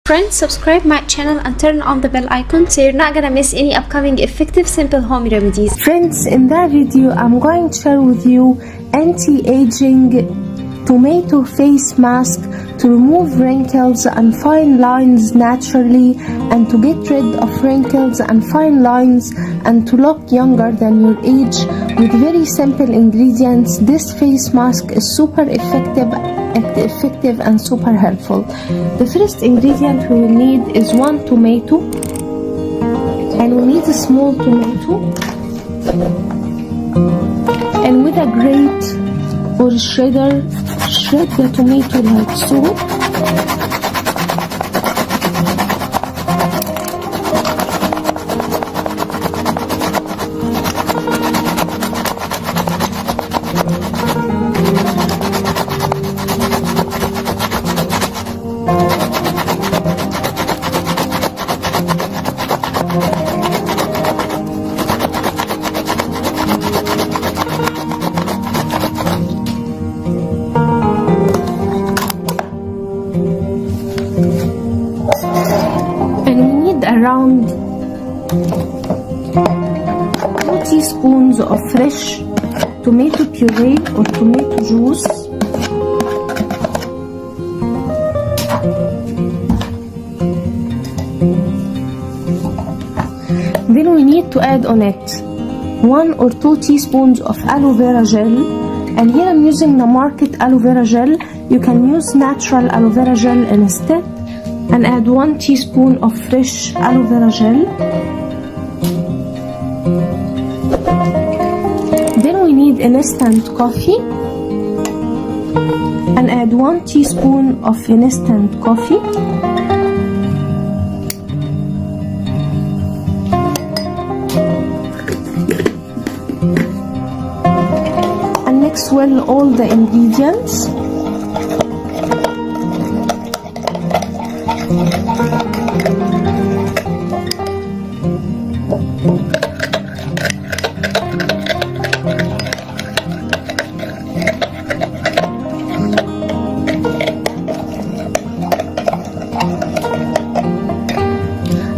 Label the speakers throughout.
Speaker 1: Friends, subscribe my channel and turn on the bell icon so you're not gonna miss any upcoming effective simple home remedies.
Speaker 2: Friends, in that video I'm going to share with you anti-aging tomato face mask to remove wrinkles and fine lines naturally, and to get rid of wrinkles and fine lines and to look younger than your age with very simple ingredients. This face mask is super effective and super helpful. The first ingredient we will need is 1 tomato, and we need a small tomato, and with a grate or shredder, shred the tomato like so. Around 2 teaspoons of fresh tomato puree or tomato juice, then we need to add on it 1 or 2 teaspoons of aloe vera gel, and here I'm using the market aloe vera gel. You can use natural aloe vera gel instead, and add 1 teaspoon of fresh aloe vera gel. Then we need instant coffee, and add 1 teaspoon of instant coffee. And mix well all the ingredients.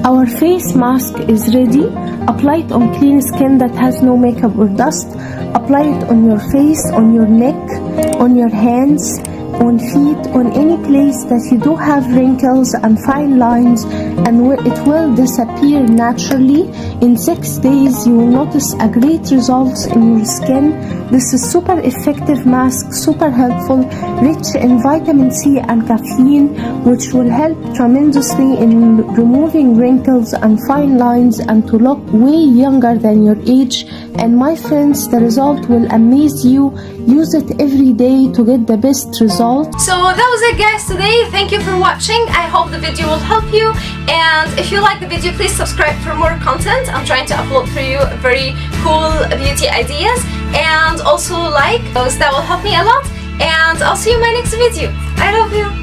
Speaker 2: Our face mask is ready. Apply it on clean skin that has no makeup or dust. Apply it on your face, on your neck, on your hands, on feet, on any place that you do have wrinkles and fine lines, and it will disappear naturally. In 6 days you will notice a great results in your skin. This is super effective mask, super helpful, rich in vitamin C and caffeine, which will help tremendously in removing wrinkles and fine lines and to look way younger than your age. And my friends, the result will amaze you. Use it every day to get the best result.
Speaker 1: So that was it, guys, today. Thank you for watching. I hope the video will help you, and if you like the video, please subscribe for more content. I'm trying to upload for you very cool beauty ideas, and also like those. That will help me a lot, and I'll see you in my next video. I love you.